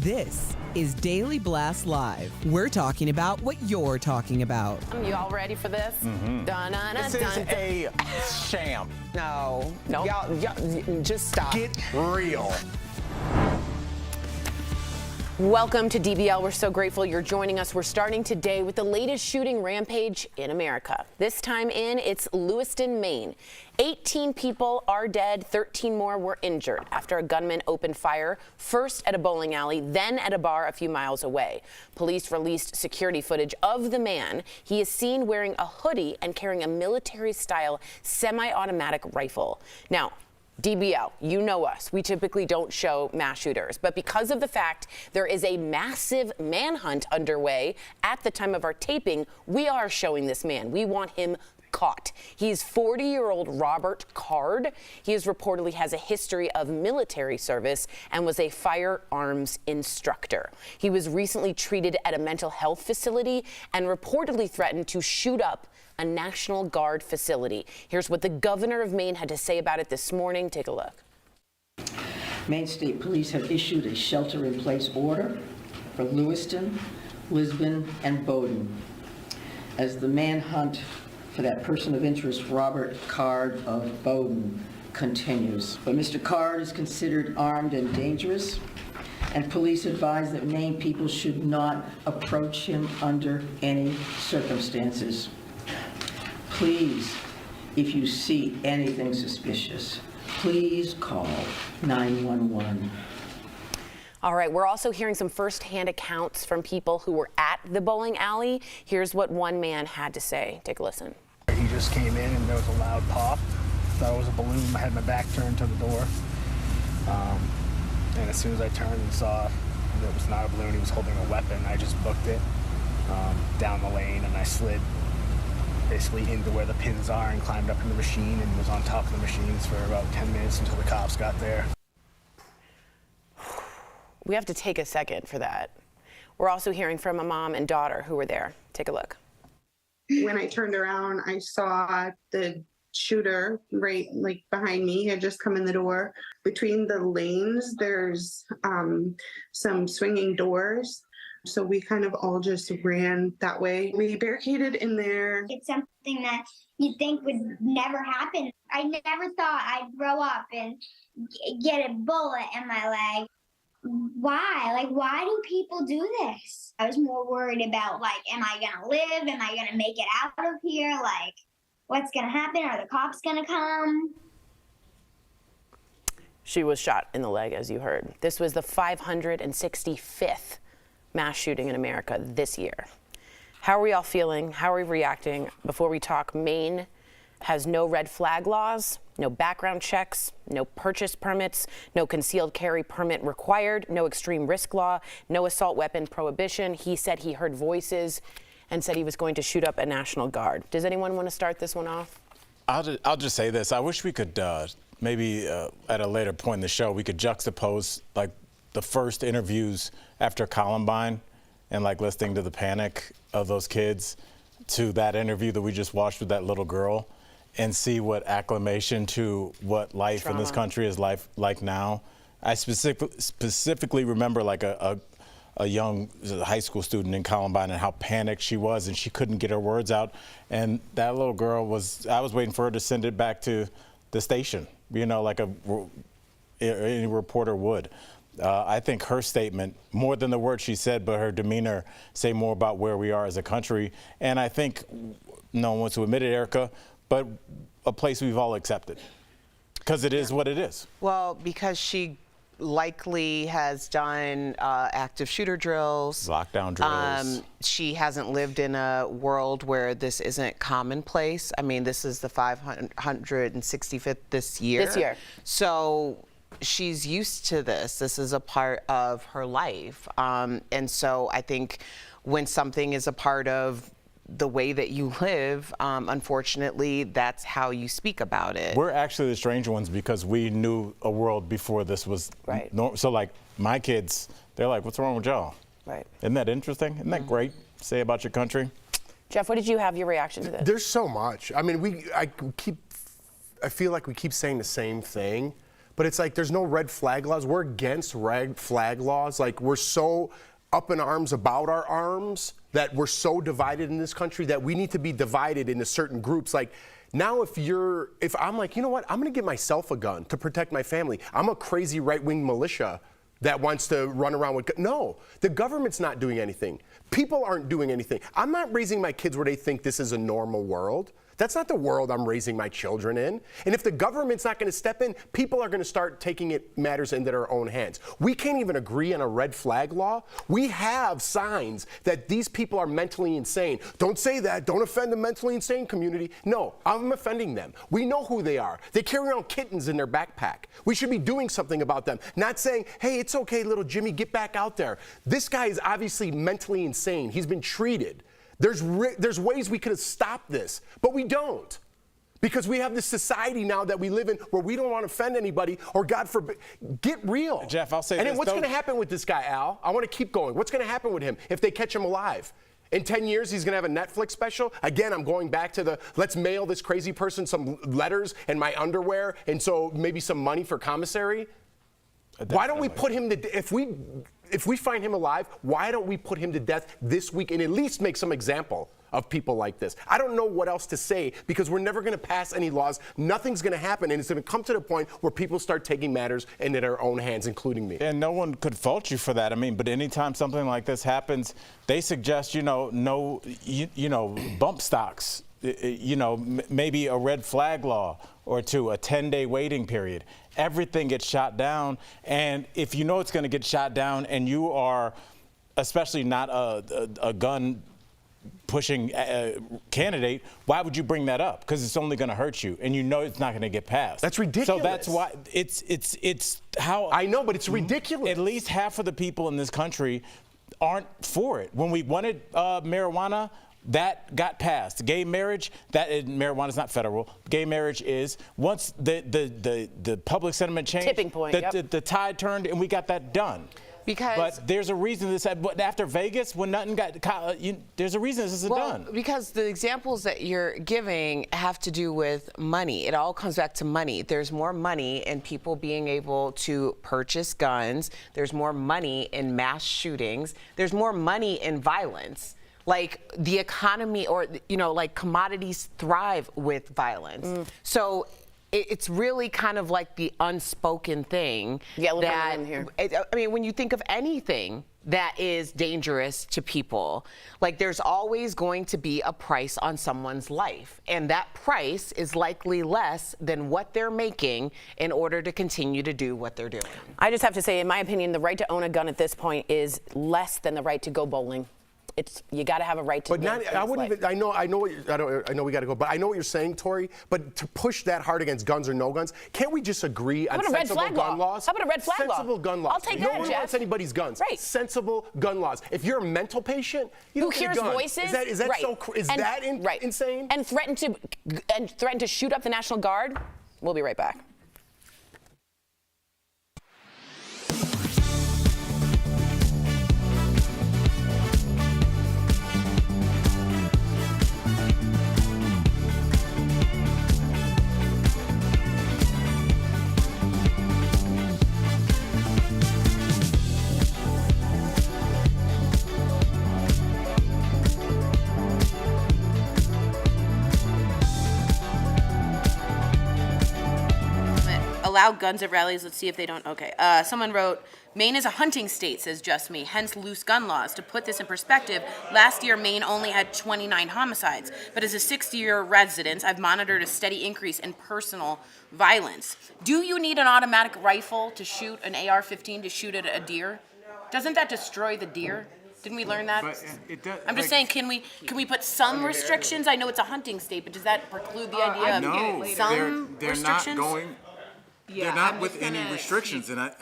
This is Daily Blast Live. We're talking about what you're talking about. You all ready for this? This is a sham. No. Nope. Y'all, just stop. Get real. Welcome to DBL. We're so grateful you're joining us. We're starting today with the latest shooting rampage in America. This time it's Lewiston, Maine. 18 people are dead, 13 more were injured after a gunman opened fire, first at a bowling alley, then at a bar a few miles away. Police released security footage of the man. He is seen wearing a hoodie and carrying a military-style semi-automatic rifle. Now, DBL, you know us. We typically don't show mass shooters, but because of the fact there is a massive manhunt underway at the time of our taping, we are showing this man. We want him caught. He's 40-year-old Robert Card. He reportedly has a history of military service and was a firearms instructor. He was recently treated at a mental health facility and reportedly threatened to shoot up a National Guard facility. Here's what the governor of Maine had to say about it this morning. Take a look. Maine State Police have issued a shelter-in-place order for Lewiston, Lisbon, and Bowdoin as the manhunt for that person of interest, Robert Card of Bowdoin, continues. But Mr. Card is considered armed and dangerous, and police advise that Maine people should not approach him under any circumstances. Please, if you see anything suspicious, please call 911. All right, we're also hearing some firsthand accounts from people who were at the bowling alley. Here's what one man had to say. Take a listen. He just came in and there was a loud pop. Thought it was a balloon. I had my back turned to the door. And as soon as I turned and saw that it was not a balloon, he was holding a weapon, I just booked it down the lane, and I slid basically into where the pins are and climbed up in the machine and was on top of the machines for about 10 minutes until the cops got there. We have to take a second for that. We're also hearing from a mom and daughter who were there. Take a look. When I turned around, I saw the shooter right behind me. He had just come in the door. Between the lanes, there's some swinging doors. So we kind of all just ran that way. We barricaded in there. It's something that you'd think would never happen. I never thought I'd grow up and get a bullet in my leg. Why? Why do people do this? I was more worried about, am I going to live? Am I going to make it out of here? What's going to happen? Are the cops going to come? She was shot in the leg, as you heard. This was the 565th mass shooting in America this year. How are we all feeling? How are we reacting? Before we talk, Maine has no red flag laws, no background checks, no purchase permits, no concealed carry permit required, no extreme risk law, no assault weapon prohibition. He said he heard voices and said he was going to shoot up a National Guard. Does anyone want to start this one off? I'll just say this. I wish we could maybe at a later point in the show, we could juxtapose the first interviews after Columbine and listening to the panic of those kids to that interview that we just watched with that little girl and see what acclimation to what life in this country is like now. I specifically remember a young high school student in Columbine and how panicked she was and she couldn't get her words out. And that little girl I was waiting for her to send it back to the station, like any reporter would. I think her statement, more than the words she said, but her demeanor, say more about where we are as a country. And I think no one wants to admit it, Erica, but a place we've all accepted. Because it is what it is. Well, because she likely has done active shooter drills. Lockdown drills. She hasn't lived in a world where this isn't commonplace. I mean, this is the 565th this year. This year. So she's used to this. This is a part of her life. And so I think when something is a part of the way that you live, unfortunately, that's how you speak about it. We're actually the stranger ones because we knew a world before this was right. So my kids, they're like, what's wrong with y'all? Right. Isn't that interesting? Isn't that great? Say about your country. Jeff, what did you have your reaction to this? There's so much. I mean, I feel like we keep saying the same thing, but it's like there's no red flag laws. We're against red flag laws. Like, we're so up in arms about our arms that we're so divided in this country that we need to be divided into certain groups. Like, now if I'm like, you know what, I'm gonna give myself a gun to protect my family. I'm a crazy right-wing militia that wants to run around with, no, the government's not doing anything. People aren't doing anything. I'm not raising my kids where they think this is a normal world. That's not the world I'm raising my children in. And if the government's not going to step in, people are going to start taking matters into their own hands. We can't even agree on a red flag law. We have signs that these people are mentally insane. Don't say that. Don't offend the mentally insane community. No, I'm offending them. We know who they are. They carry around kittens in their backpack. We should be doing something about them. Not saying, hey, it's okay, little Jimmy, get back out there. This guy is obviously mentally insane. He's been treated. There's ways we could have stopped this, but we don't. Because we have this society now that we live in where we don't want to offend anybody, or God forbid, get real. Jeff, I'll say this. And this, then what's going to happen with this guy, Al? I want to keep going. What's going to happen with him if they catch him alive? In 10 years, he's going to have a Netflix special. Again, I'm going back to let's mail this crazy person some letters and my underwear, and so maybe some money for commissary. Definitely. Why don't we put him to, if we find him alive, why don't we put him to death this week and at least make some example of people like this? I don't know what else to say, because we're never going to pass any laws. Nothing's going to happen, and it's going to come to the point where people start taking matters into their own hands, including me. And no one could fault you for that. I mean, but anytime something like this happens, they suggest, bump stocks, maybe a red flag law or two, a 10-day waiting period. Everything gets shot down, and if you know it's going to get shot down and you are especially not a gun pushing candidate, why would you bring that up? Because it's only going to hurt you, and you know it's not going to get passed. That's ridiculous. So that's why it's how I know, but it's ridiculous. At least half of the people in this country aren't for it. When we wanted marijuana, that got passed. Gay marriage, marijuana is not federal. Gay marriage is. Once the public sentiment changed, tipping point, the tide turned, and we got that done. But there's a reason this said, after Vegas, when nothing got, there's a reason this isn't done. Because the examples that you're giving have to do with money. It all comes back to money. There's more money in people being able to purchase guns. There's more money in mass shootings. There's more money in violence. Like, the economy, or, like, commodities thrive with violence. So it's really kind of like the unspoken thing that, I mean, when you think of anything that is dangerous to people, like, there's always going to be a price on someone's life. And that price is likely less than what they're making in order to continue to do what they're doing. I just have to say, in my opinion, the right to own a gun at this point is less than the right to go bowling. You got to have a right to. But not, I wouldn't even. I know we got to go. But I know what you're saying, Tori. But to push that hard against guns or no guns, can't we just agree on sensible gun laws? How about a red flag law? Sensible gun laws. I'll take no that, one Jeff. wants anybody's guns. Right. Sensible gun laws. If you're a mental patient, you who don't get a hears gun. voices? Is that right. so? Is that insane? And threaten to shoot up the National Guard. We'll be right back. Allow guns at rallies. Let's see if they don't. Okay. Someone wrote, Maine is a hunting state, says Just Me, hence loose gun laws. To put this in perspective, last year Maine only had 29 homicides. But as a 6-year resident, I've monitored a steady increase in personal violence. Do you need an automatic rifle to shoot an AR-15 to shoot at a deer? Doesn't that destroy the deer? Didn't we learn that? I'm just saying, can we put some restrictions? I know it's a hunting state, but does that preclude the idea of some they're restrictions? Not going. They're not with any restrictions, and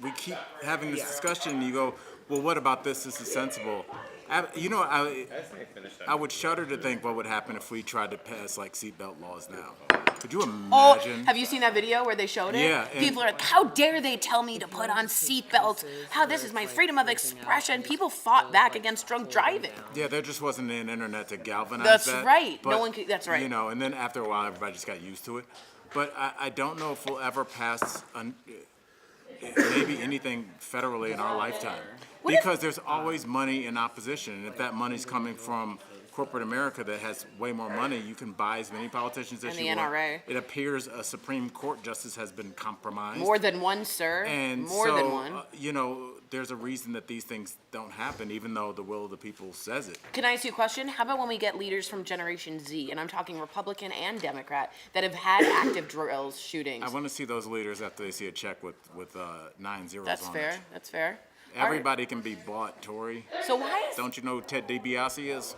we keep having this discussion. And you go, well, what about this? This is sensible. I would shudder to think what would happen if we tried to pass like seatbelt laws now. Could you imagine? Oh, have you seen that video where they showed it? Yeah. People are like, how dare they tell me to put on seatbelts? How this is my freedom of expression. People fought back against drunk driving. Yeah, there just wasn't an internet to galvanize that's that. Right. But, no one. That's right. And then after a while, everybody just got used to it. but I don't know if we'll ever pass maybe anything federally in our lifetime. Because there's always money in opposition, and if that money's coming from corporate America that has way more money, you can buy as many politicians as you want. And the NRA. It appears a Supreme Court justice has been compromised. More than one, sir. And more so, than one. You know, there's a reason that these things don't happen, even though the will of the people says it. Can I ask you a question? How about when we get leaders from Generation Z, and I'm talking Republican and Democrat, that have had active drills, shootings? I want to see those leaders after they see a check with 9 zeros That's on fair. it. That's fair. Everybody can be bought, Tori. So why is... Don't you know who Ted DiBiase is?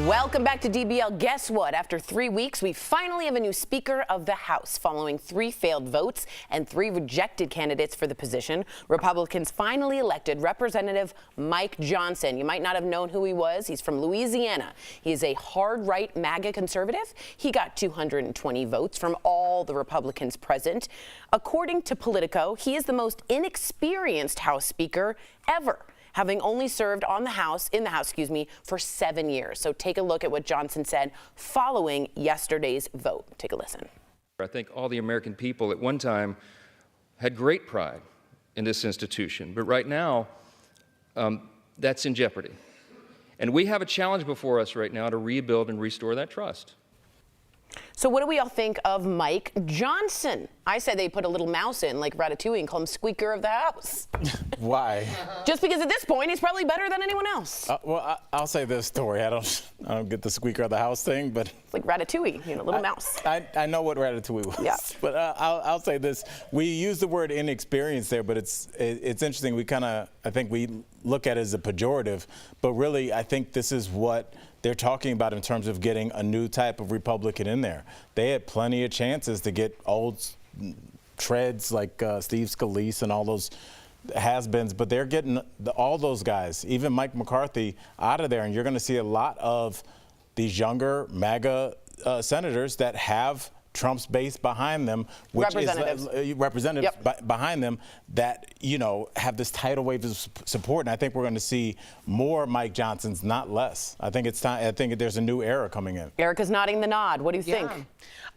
Welcome back to DBL. Guess what? After 3 weeks, we finally have a new Speaker of the House. Following 3 failed votes and 3 rejected candidates for the position, Republicans finally elected Representative Mike Johnson. You might not have known who he was. He's from Louisiana. He is a hard-right MAGA conservative. He got 220 votes from all the Republicans present. According to Politico, he is the most inexperienced House Speaker ever, having only served in the House, for 7 years. So take a look at what Johnson said following yesterday's vote. Take a listen. I think all the American people at one time had great pride in this institution, but right now, that's in jeopardy. And we have a challenge before us right now to rebuild and restore that trust. So what do we all think of Mike Johnson? I said they put a little mouse in like Ratatouille and call him Squeaker of the House. Why? Just because at this point he's probably better than anyone else. I'll say this, Tori. I don't get the Squeaker of the House thing, but it's like Ratatouille, little mouse. I know what Ratatouille was. Yeah. But I'll say this: we use the word inexperienced there, but it's interesting. I think we look at it as a pejorative, but really I think this is what they're talking about in terms of getting a new type of Republican in there. They had plenty of chances to get old treads like Steve Scalise and all those has-beens, but they're getting all those guys, even Mike McCarthy, out of there, and you're going to see a lot of these younger MAGA senators that have Trump's base behind them, which is representatives behind them that have this tidal wave of support, and I think we're going to see more Mike Johnsons, not less. I think it's time. I think there's a new era coming in. Erica's nodding the nod. What do you think?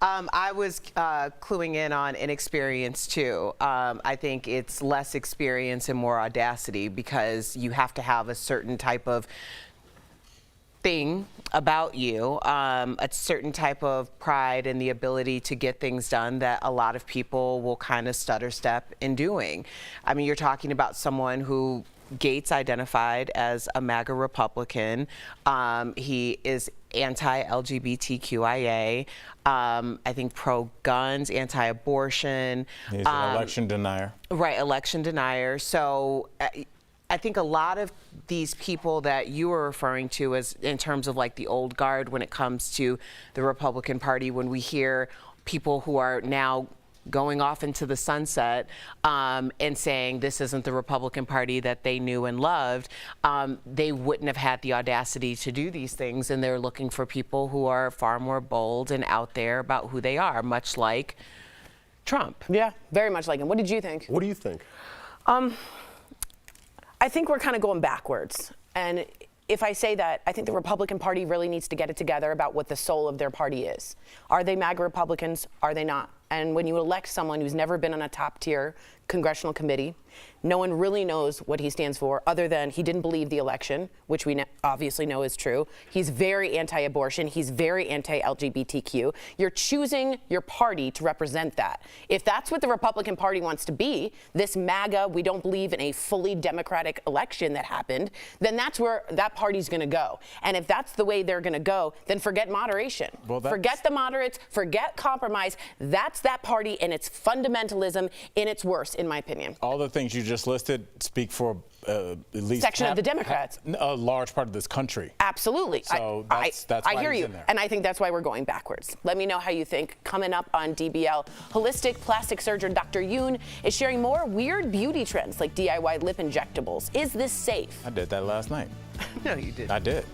I was cluing in on inexperience too. I think it's less experience and more audacity, because you have to have a certain type of thing about you, a certain type of pride and the ability to get things done that a lot of people will kind of stutter step in doing. I mean, you're talking about someone who Gates identified as a MAGA Republican. He is anti-LGBTQIA, I think pro-guns, anti-abortion. He's an election denier. Right, election denier. So I think a lot of these people that you were referring to as in terms of like the old guard when it comes to the Republican Party, when we hear people who are now going off into the sunset and saying this isn't the Republican Party that they knew and loved, they wouldn't have had the audacity to do these things, and they're looking for people who are far more bold and out there about who they are, much like Trump. Yeah, very much like him. What did you think? What do you think? I think we're kind of going backwards. And if I say that, I think the Republican Party really needs to get it together about what the soul of their party is. Are they MAGA Republicans? Are they not? And when you elect someone who's never been on a top tier congressional committee, no one really knows what he stands for other than he didn't believe the election, which we obviously know is true. He's very anti-abortion. He's very anti-LGBTQ. You're choosing your party to represent that. If that's what the Republican Party wants to be, this MAGA, we don't believe in a fully democratic election that happened, then that's where that party's going to go. And if that's the way they're going to go, then forget moderation. Forget the moderates. Forget compromise. That's that party and its fundamentalism in its worst. worse, in my opinion. All the things you just listed speak for at least section of the Democrats. A large part of this country. Absolutely. So that's why I hear he's you, in there. and I think that's why we're going backwards. Let me know how you think. Coming up on DBL, holistic plastic surgeon Dr. Yoon is sharing more weird beauty trends like DIY lip injectables. Is this safe? I did that last night. No, you didn't. I did.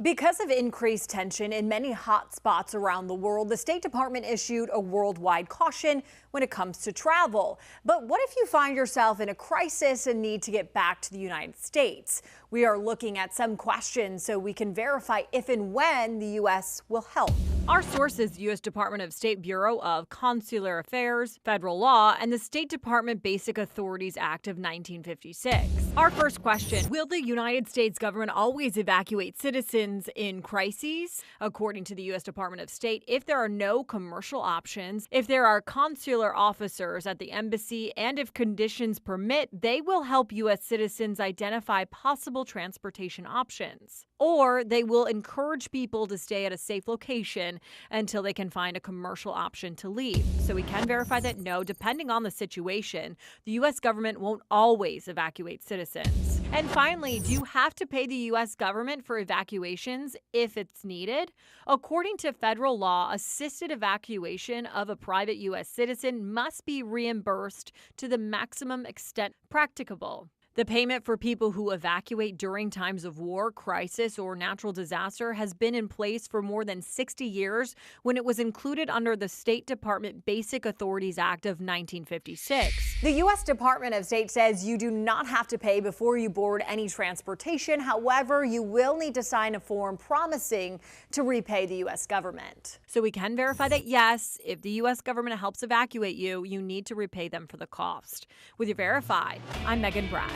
Because of increased tension in many hot spots around the world, the State Department issued a worldwide caution when it comes to travel. But what if you find yourself in a crisis and need to get back to the United States? We are looking at some questions so we can verify if and when the U.S. will help. Our source is the U.S. Department of State Bureau of Consular Affairs, Federal Law, and the State Department Basic Authorities Act of 1956. Our first question, will the United States government always evacuate citizens in crises? According to the U.S. Department of State, if there are no commercial options, if there are consular officers at the embassy, and if conditions permit, they will help U.S. citizens identify possible transportation options. Or they will encourage people to stay at a safe location until they can find a commercial option to leave. So we can verify that no, depending on the situation, the U.S. government won't always evacuate citizens. And finally, do you have to pay the U.S. government for evacuations if it's needed? According to federal law, assisted evacuation of a private U.S. citizen must be reimbursed to the maximum extent practicable. The payment for people who evacuate during times of war, crisis, or natural disaster has been in place for more than 60 years when it was included under the State Department Basic Authorities Act of 1956. The U.S. Department of State says you do not have to pay before you board any transportation. However, you will need to sign a form promising to repay the U.S. government. So we can verify that, yes, if the U.S. government helps evacuate you, you need to repay them for the cost. With your Verified, I'm Megan Bragg.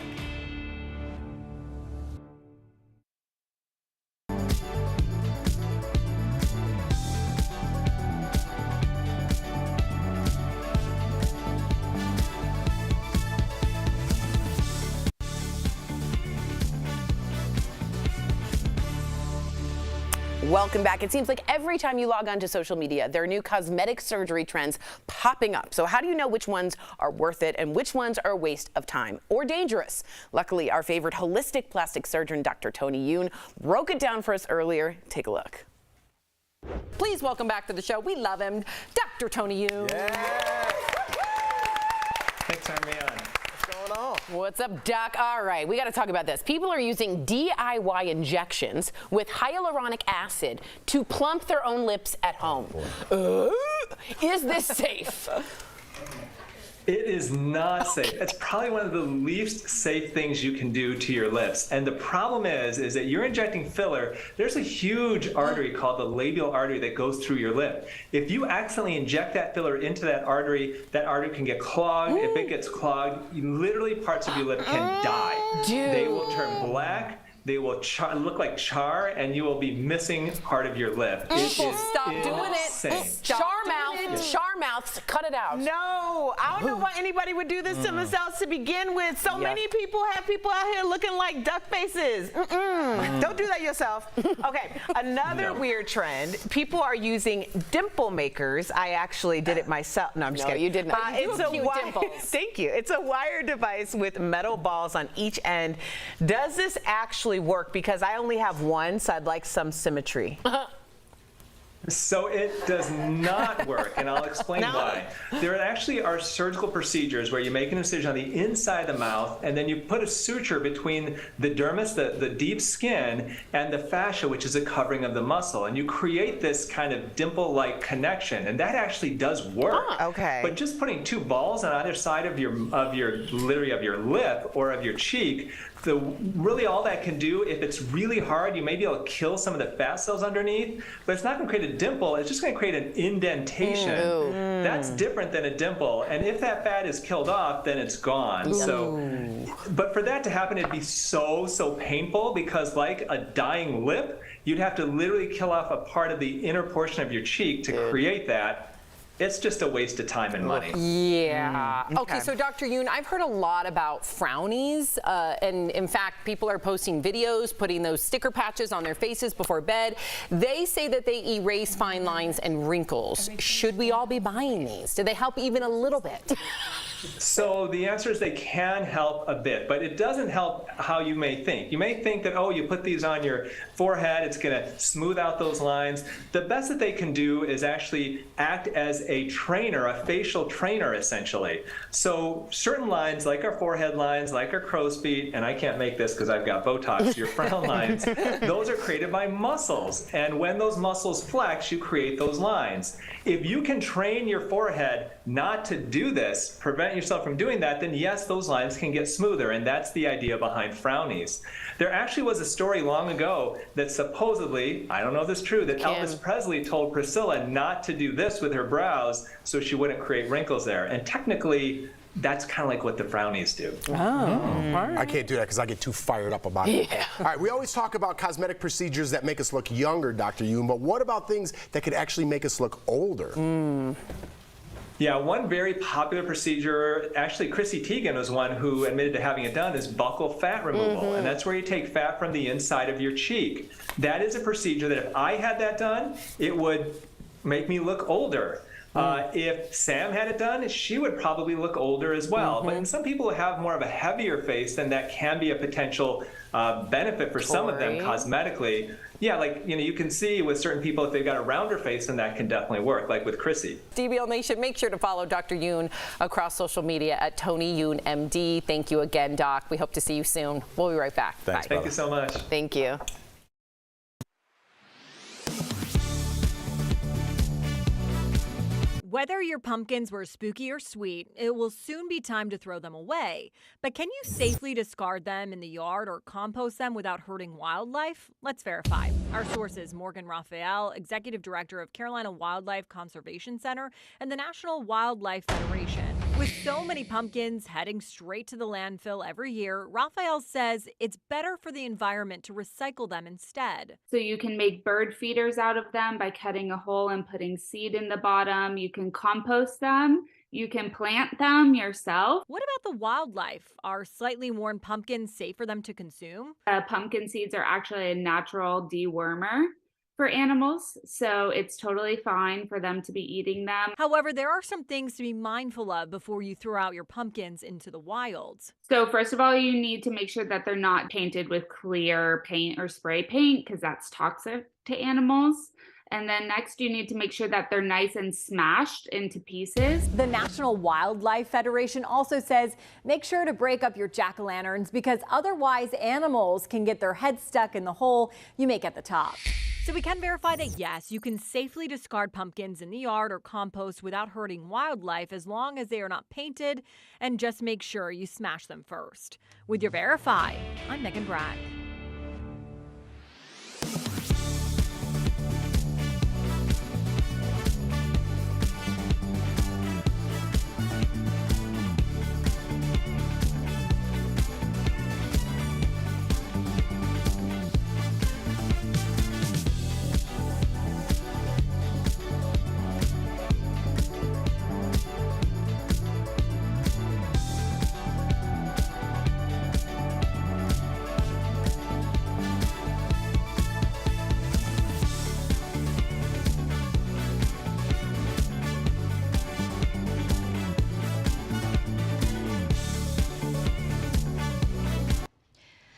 Welcome back. It seems like every time you log on to social media, there are new cosmetic surgery trends popping up. So how do you know which ones are worth it and which ones are a waste of time or dangerous? Luckily, our favorite holistic plastic surgeon, Dr. Tony Yoon, broke it down for us earlier. Take a look. Please welcome back to the show. We love him, Dr. Tony Yoon. Yeah. Thanks for having me on. What's up, Doc? All right, we got to talk about this. People are using DIY injections with hyaluronic acid to plump their own lips at home. Is this safe? It is not safe. It's probably one of the least safe things you can do to your lips. And the problem is that you're injecting filler. There's a huge artery called the labial artery that goes through your lip. If you accidentally inject that filler into that artery can get clogged. If it gets clogged, literally parts of your lip can die. Dude. They will turn black. They will look like char, and you will be missing part of your lip. People, stop doing it. Char mouths, cut it out. No, I don't know why anybody would do this to themselves to begin with. So many people have people out here looking like duck faces. Don't do that yourself. Okay, another weird trend. People are using dimple makers. I actually did it myself. No, I'm just kidding. You did not. It's a Thank you. It's a wire device with metal balls on each end. Does this actually work? Because I only have one, so I'd like some symmetry. So it does not work, and I'll explain why. There actually are surgical procedures where you make an incision on the inside of the mouth, and then you put a suture between the dermis, the deep skin, and the fascia, which is a covering of the muscle, and you create this kind of dimple-like connection, and that actually does work. Okay. But just putting two balls on either side of your lip or of your cheek, really all that can do, if it's really hard, you may be able to kill some of the fat cells underneath, but it's not going to create a dimple, it's just going to create an indentation. That's different than a dimple, and if that fat is killed off, then it's gone. But for that to happen, it'd be so painful, because like a dying lip, you'd have to literally kill off a part of the inner portion of your cheek to create that. it's just a waste of time and money. Yeah. Okay, so Dr. Yoon, I've heard a lot about frownies, and in fact, people are posting videos, putting those sticker patches on their faces before bed. They say that they erase fine lines and wrinkles. Should we all be buying these? Do they help even a little bit? So the answer is they can help a bit, but it doesn't help how you may think. You may think that, oh, you put these on your forehead, it's going to smooth out those lines. The best that they can do is actually act as a trainer, a facial trainer, essentially. So certain lines, like our forehead lines, like our crow's feet, and I can't make this because I've got Botox, your frown lines, those are created by muscles. And when those muscles flex, you create those lines. If you can train your forehead not to do this, prevent yourself from doing that, then yes, those lines can get smoother, and that's the idea behind frownies. There actually was a story long ago that supposedly, I don't know if this is true, that Elvis Presley told Priscilla not to do this with her brows so she wouldn't create wrinkles there. And technically, that's kind of like what the frownies do. I can't do that because I get too fired up about it. All right, we always talk about cosmetic procedures that make us look younger, Dr. Yoon, but what about things that could actually make us look older? Yeah, one very popular procedure, actually Chrissy Teigen was one who admitted to having it done, is buccal fat removal. And that's where you take fat from the inside of your cheek. That is a procedure that if I had that done, it would make me look older. If Sam had it done, she would probably look older as well. But some people have more of a heavier face, then that can be a potential benefit for some of them cosmetically. Yeah, like, you know, you can see with certain people, if they've got a rounder face, then that can definitely work, like with Chrissy. DBL Nation, make sure to follow Dr. Yoon across social media at Tony Yoon MD. Thank you again, Doc. We hope to see you soon. We'll be right back. Thanks, Bye. Thank you so much. Thank you. Whether your pumpkins were spooky or sweet, it will soon be time to throw them away. But can you safely discard them in the yard or compost them without hurting wildlife? Let's verify. Our sources, Morgan Raphael, Executive Director of Carolina Wildlife Conservation Center and the National Wildlife Federation. With so many pumpkins heading straight to the landfill every year, Raphael says it's better for the environment to recycle them instead. So you can make bird feeders out of them by cutting a hole and putting seed in the bottom. You can compost them. You can plant them yourself. What about the wildlife? Are slightly worn pumpkins safe for them to consume? Pumpkin seeds are actually a natural dewormer for animals, so it's totally fine for them to be eating them. However, there are some things to be mindful of before you throw out your pumpkins into the wild. So first of all, you need to make sure that they're not painted with clear paint or spray paint because that's toxic to animals. And then next, you need to make sure that they're nice and smashed into pieces. The National Wildlife Federation also says make sure to break up your jack-o'-lanterns because otherwise animals can get their heads stuck in the hole you make at the top. So we can verify that yes, you can safely discard pumpkins in the yard or compost without hurting wildlife as long as they are not painted, and just make sure you smash them first. With your Verify, I'm Megan Bragg.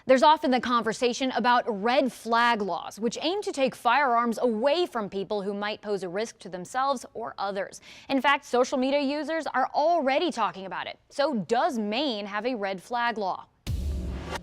There's often the conversation about red flag laws, which aim to take firearms away from people who might pose a risk to themselves or others. In fact, social media users are already talking about it. So does Maine have a red flag law?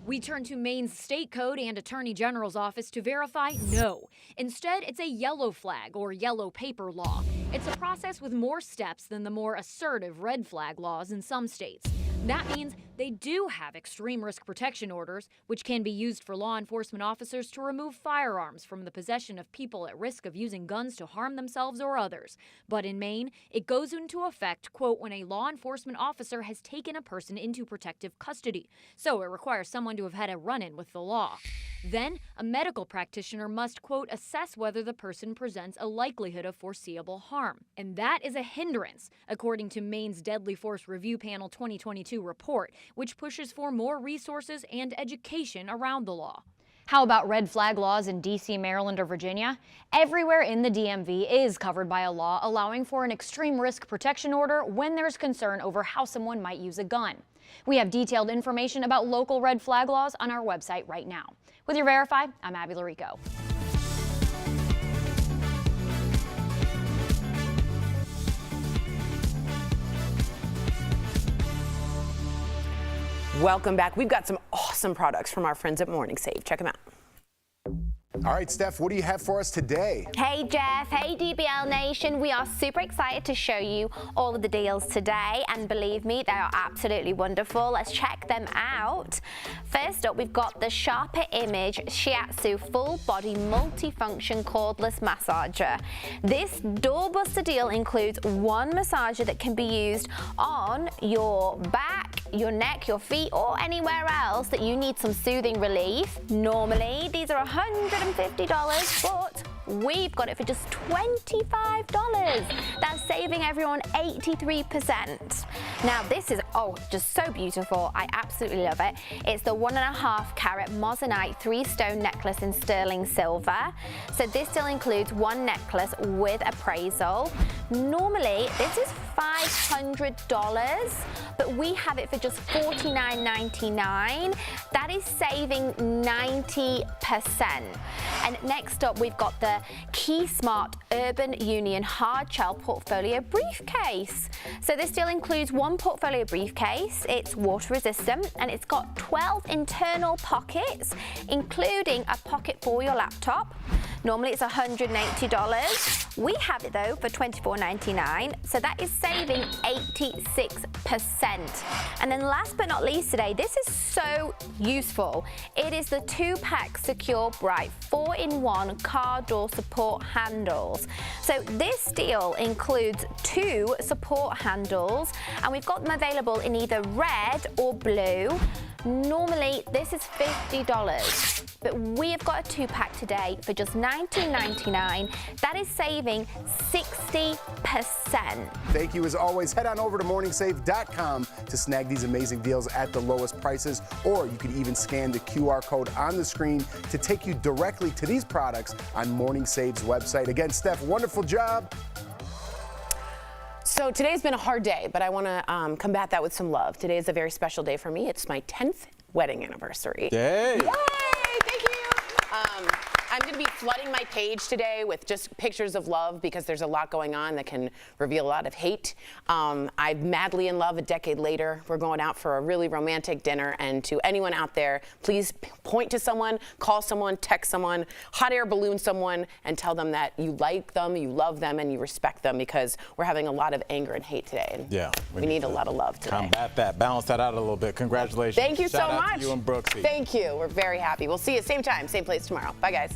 We turn to Maine's state code and attorney general's office to verify no. Instead, it's a yellow flag or yellow paper law. It's a process with more steps than the more assertive red flag laws in some states. That means they do have extreme risk protection orders, which can be used for law enforcement officers to remove firearms from the possession of people at risk of using guns to harm themselves or others. But in Maine, it goes into effect, quote, when a law enforcement officer has taken a person into protective custody. So it requires someone to have had a run-in with the law. Then, a medical practitioner must, quote, assess whether the person presents a likelihood of foreseeable harm. And that is a hindrance, according to Maine's Deadly Force Review Panel 2022 report, which pushes for more resources and education around the law. How about red flag laws in D.C., Maryland, or Virginia? Everywhere in the DMV is covered by a law allowing for an extreme risk protection order when there's concern over how someone might use a gun. We have detailed information about local red flag laws on our website right now. With your Verify, I'm Abby Larico. Welcome back. We've got some awesome products from our friends at Morning Save. Check them out. All right, Steph, what do you have for us today? Hey, Jeff. Hey, DBL Nation. We are super excited to show you all of the deals today. And believe me, they are absolutely wonderful. Let's check them out. First up, we've got the Sharper Image Shiatsu Full Body Multifunction Cordless Massager. This doorbuster deal includes one massager that can be used on your back, your neck, your feet, or anywhere else that you need some soothing relief. Normally, these are $150, but we've got it for just $25. That's saving everyone 83%. Now this is, just so beautiful. I absolutely love it. It's the 1.5 carat Moissanite 3-stone necklace in sterling silver. So this still includes one necklace with appraisal. Normally this is $500, but we have it for just $49.99. That is saving 90%. And next up, we've got the Key Smart Urban Union Hard Shell Portfolio Briefcase. So this still includes one portfolio briefcase. It's water resistant and it's got 12 internal pockets, including a pocket for your laptop. Normally it's $180. We have it though for $24.99, so that is saving 86%. And then last but not least today, this is so useful. It is the 2-pack Secure Bright 4-in-1 car door support handles. So this deal includes 2 support handles, and we've got them available in either red or blue. Normally this is $50, but we have got a 2-pack today for just $19.99. That is saving 60%. Thank you as always. Head on over to morningsave.com to snag these amazing deals at the lowest prices, or you can even scan the QR code on the screen to take you directly to these products on Morning Save's website. Again, Steph, wonderful job. So today's been a hard day, but I want to combat that with some love. Today is a very special day for me. It's my 10th wedding anniversary. Yay! Yay! Thank you. I'm going to be flooding my page today with just pictures of love because there's a lot going on that can reveal a lot of hate. I'm madly in love a decade later. We're going out for a really romantic dinner, and to anyone out there, please point to someone, call someone, text someone, hot air balloon someone, and tell them that you like them, you love them, and you respect them, because we're having a lot of anger and hate today. And yeah, we need a lot of love today. Combat that, balance that out a little bit. Congratulations. Thank you Shout so out much. to you and Brooksy. Thank you. We're very happy. We'll see you same time, same place tomorrow. Bye, guys.